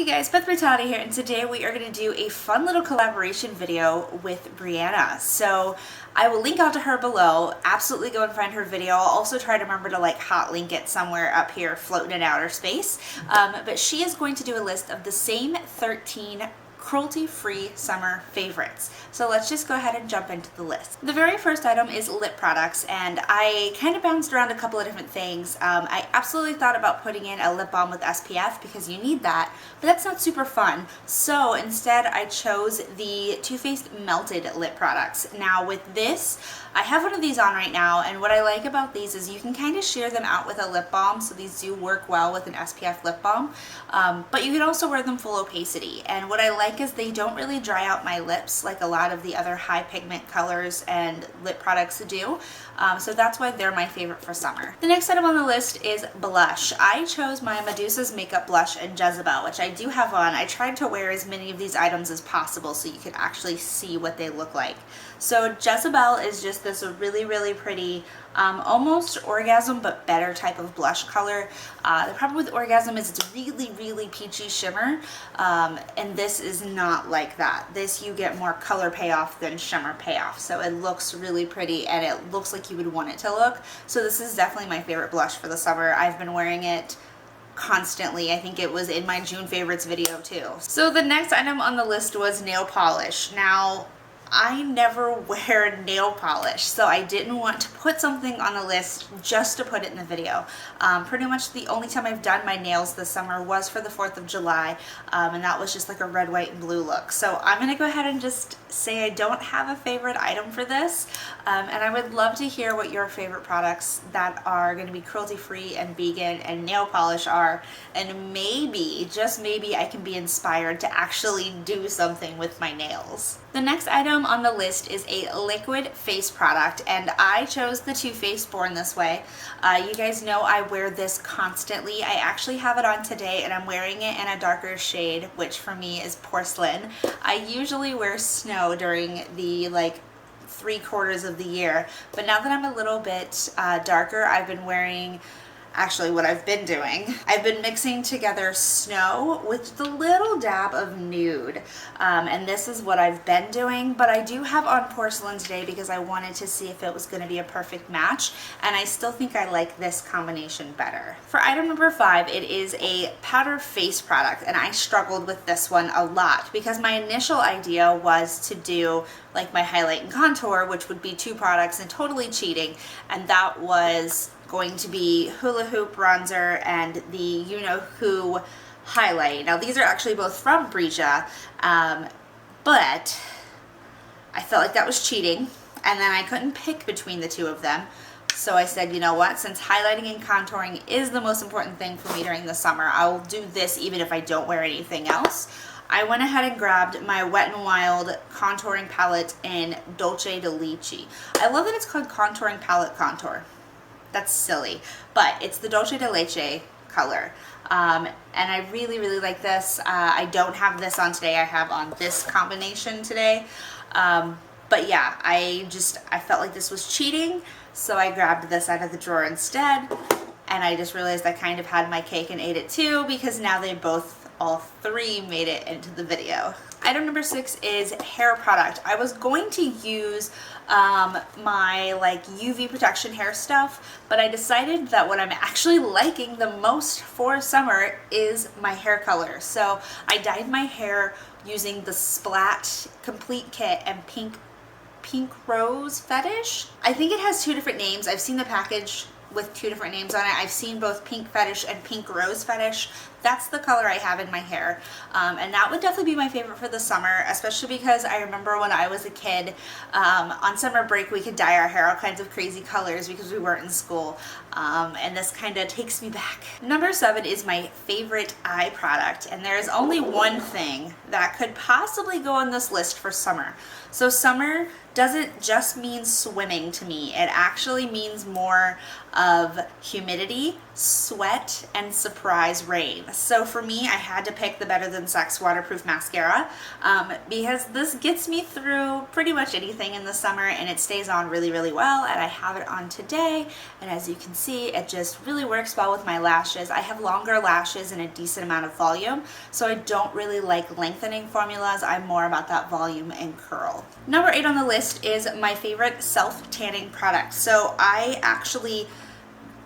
you guys, Beth Brianna here, and today we are going to do a fun little collaboration video with Brianna. So I will link out to her below. Absolutely go and find her video. I'll also try to remember to like hot link it somewhere up here floating in outer space. But she is going to do a list of the same 13 cruelty-free summer favorites. So let's just go ahead and jump into the list. The very first item is lip products, and I kind of bounced around a couple of different things. I absolutely thought about putting in a lip balm with SPF because you need that, but that's not super fun. So instead I chose the Too Faced Melted Lip Products. Now with this, I have one of these on right now, and what I like about these is you can kind of shear them out with a lip balm, so these do work well with an SPF lip balm, but you can also wear them full opacity. And what I like is they don't really dry out my lips like a lot of the other high pigment colors and lip products do, so that's why they're my favorite for summer. The next item on the list is blush. I chose my Medusa's Makeup Blush in Jezebel, which I do have on. I tried to wear as many of these items as possible so you could actually see what they look like. So Jezebel is just this really, really pretty, almost orgasm but better type of blush color. The problem with orgasm is it's really, really peachy shimmer, and this is not like that. This you get more color payoff than shimmer payoff, so it looks really pretty and it looks like you would want it to look. So this is definitely my favorite blush for the summer. I've been wearing it constantly. I think it was in my June favorites video too. So the next item on the list was nail polish. Now, I never wear nail polish, so I didn't want to put something on the list just to put it in the video. Pretty much the only time I've done my nails this summer was for the 4th of July, and that was just like a red, white, and blue look. So I'm going to go ahead and just say I don't have a favorite item for this, and I would love to hear what your favorite products that are going to be cruelty-free and vegan and nail polish are, and maybe, just maybe, I can be inspired to actually do something with my nails. The next item on the list is a liquid face product, and I chose the Too Faced Born This Way. You guys know I wear this constantly. I actually have it on today and I'm wearing it in a darker shade, which for me is porcelain. I usually wear snow during the like 3/4 of the year, but now that I'm a little bit darker, I've been wearing actually what I've been doing. I've been mixing together snow with the little dab of nude, and this is what I've been doing, but I do have on porcelain today because I wanted to see if it was going to be a perfect match, and I still think I like this combination better. For item number 5, it is a powder face product, and I struggled with this one a lot because my initial idea was to do like my highlight and contour, which would be 2 products and totally cheating, and that was going to be Hula Hoop bronzer and the You Know Who highlight. Now these are actually both from Brija, but I felt like that was cheating, and then I couldn't pick between the 2 of them. So I said, you know what, since highlighting and contouring is the most important thing for me during the summer, I'll do this even if I don't wear anything else. I went ahead and grabbed my Wet n Wild contouring palette in Dulce de Leche. I love that it's called Contouring Palette Contour. That's silly, but it's the Dulce de Leche color, and I really, really like this. I don't have this on today. I have on this combination today, but yeah, I felt like this was cheating, so I grabbed this out of the drawer instead, and I just realized I kind of had my cake and ate it too, because now they both, all 3, made it into the video. Item number 6 is hair product. I was going to use my like UV protection hair stuff, but I decided that what I'm actually liking the most for summer is my hair color. So I dyed my hair using the Splat Complete Kit and Pink Rose Fetish. I think it has 2 different names. I've seen the package with 2 different names on it. I've seen both Pink Fetish and Pink Rose Fetish. That's the color I have in my hair, and that would definitely be my favorite for the summer, especially because I remember when I was a kid, on summer break we could dye our hair all kinds of crazy colors because we weren't in school, and this kind of takes me back. Number 7 is my favorite eye product, and there's only one thing that could possibly go on this list for summer. So summer doesn't just mean swimming to me. It actually means more of humidity Sweat, and Surprise Rain. So for me, I had to pick the Better Than Sex waterproof mascara because this gets me through pretty much anything in the summer, and it stays on really, really well. And I have it on today, and as you can see, it just really works well with my lashes. I have longer lashes and a decent amount of volume, so I don't really like lengthening formulas. I'm more about that volume and curl. Number 8 on the list is my favorite self-tanning product. So I actually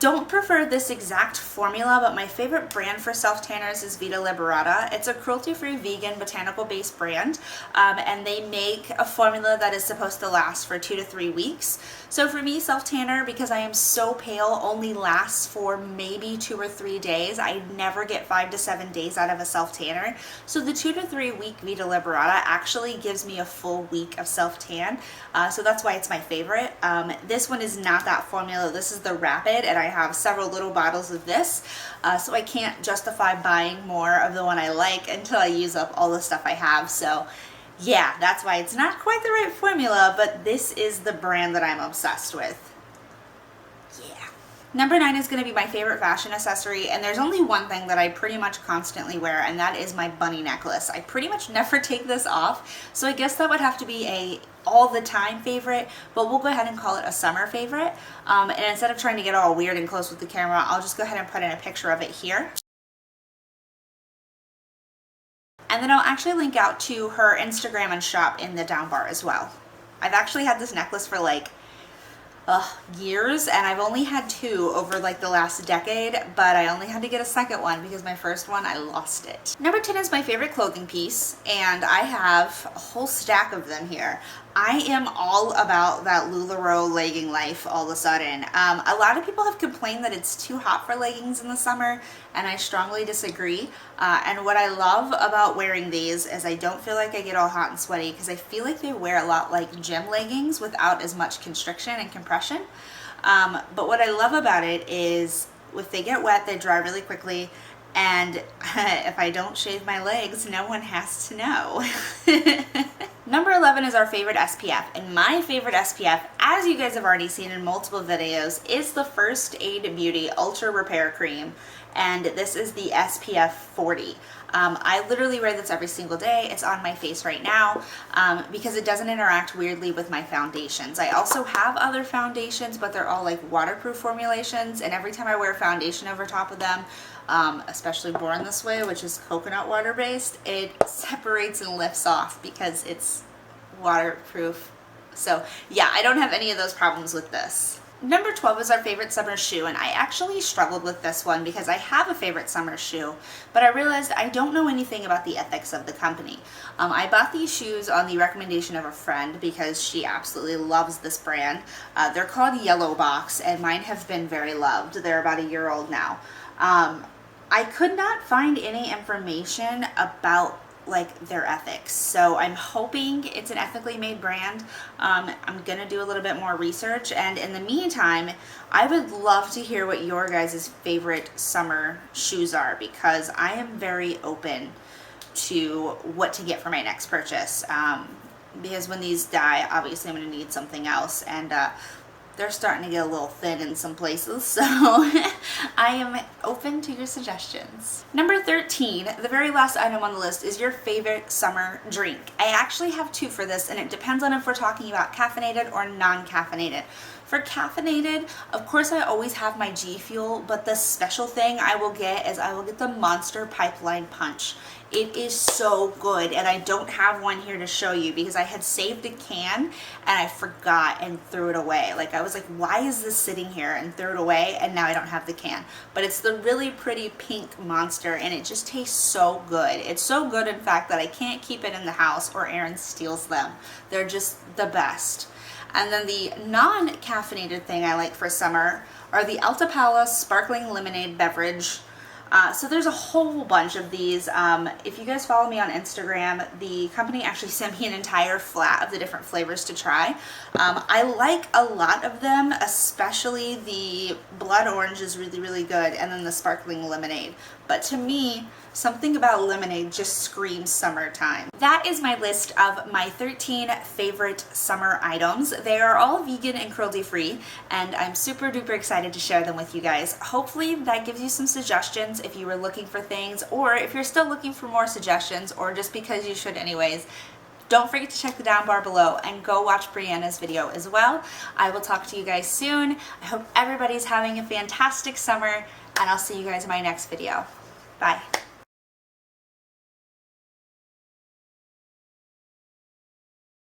don't prefer this exact formula, but my favorite brand for self-tanners is Vita Liberata. It's a cruelty-free vegan botanical-based brand, and they make a formula that is supposed to last for 2 to 3 weeks. So for me, self-tanner, because I am so pale, only lasts for maybe 2 or 3 days. I never get 5 to 7 days out of a self-tanner. So the 2 to 3 week Vita Liberata actually gives me a full week of self-tan. So that's why it's my favorite. This one is not that formula. This is the Rapid, and I have several little bottles of this, so I can't justify buying more of the one I like until I use up all the stuff I have. So yeah, that's why it's not quite the right formula, but this is the brand that I'm obsessed with. Yeah. Number 9 is going to be my favorite fashion accessory, and there's only one thing that I pretty much constantly wear, and that is my bunny necklace. I pretty much never take this off, so I guess that would have to be a all the time favorite, but we'll go ahead and call it a summer favorite. And instead of trying to get all weird and close with the camera, I'll just go ahead and put in a picture of it here. And then I'll actually link out to her Instagram and shop in the down bar as well. I've actually had this necklace for like years, and I've only had 2 over like the last decade, but I only had to get a second one because my first one, I lost it. Number 10 is my favorite clothing piece, and I have a whole stack of them here. I am all about that Lularoe legging life all of a sudden. A lot of people have complained that it's too hot for leggings in the summer, and I strongly disagree. And what I love about wearing these is I don't feel like I get all hot and sweaty because I feel like they wear a lot like gym leggings without as much constriction and compression. But what I love about it is if they get wet, they dry really quickly. And if I don't shave my legs, no one has to know. Number 11 is our favorite SPF, and my favorite SPF, as you guys have already seen in multiple videos, is the First Aid Beauty Ultra Repair Cream, and this is the SPF 40. I literally wear this every single day. It's on my face right now because it doesn't interact weirdly with my foundations. I also have other foundations, but they're all like waterproof formulations, and every time I wear foundation over top of them, especially Born This Way, which is coconut water based, it separates and lifts off because it's waterproof. So yeah, I don't have any of those problems with this. Number 12 is our favorite summer shoe, and I actually struggled with this one because I have a favorite summer shoe, but I realized I don't know anything about the ethics of the company. I bought these shoes on the recommendation of a friend because she absolutely loves this brand. They're called Yellow Box, and mine have been very loved. They're about a year old now. I could not find any information about like their ethics, so I'm hoping it's an ethically made brand. I'm gonna do a little bit more research, and in the meantime I would love to hear what your guys' favorite summer shoes are, because I am very open to what to get for my next purchase, because when these die, obviously I'm gonna need something else, and they're starting to get a little thin in some places, so I am open to your suggestions. Number 13, the very last item on the list, is your favorite summer drink. I actually have 2 for this, and it depends on if we're talking about caffeinated or non-caffeinated. For caffeinated, of course I always have my G Fuel, but the special thing I will get is I will get the Monster Pipeline Punch. It is so good, and I don't have one here to show you because I had saved a can and I forgot and threw it away. Like, I was like, why is this sitting here, and threw it away, and now I don't have the can. But it's the really pretty pink Monster, and it just tastes so good. It's so good, in fact, that I can't keep it in the house or Aaron steals them. They're just the best. And then the non-caffeinated thing I like for summer are the Alta Palla Sparkling Lemonade Beverage. So there's a whole bunch of these. If you guys follow me on Instagram, the company actually sent me an entire flat of the different flavors to try. I like a lot of them, especially the blood orange is really, really good, and then the sparkling lemonade. But to me, something about lemonade just screams summertime. That is my list of my 13 favorite summer items. They are all vegan and cruelty free, and I'm super duper excited to share them with you guys. Hopefully that gives you some suggestions if you were looking for things, or if you're still looking for more suggestions, or just because you should anyways. Don't forget to check the down bar below and go watch Brianna's video as well. I will talk to you guys soon. I hope everybody's having a fantastic summer, and I'll see you guys in my next video. Bye.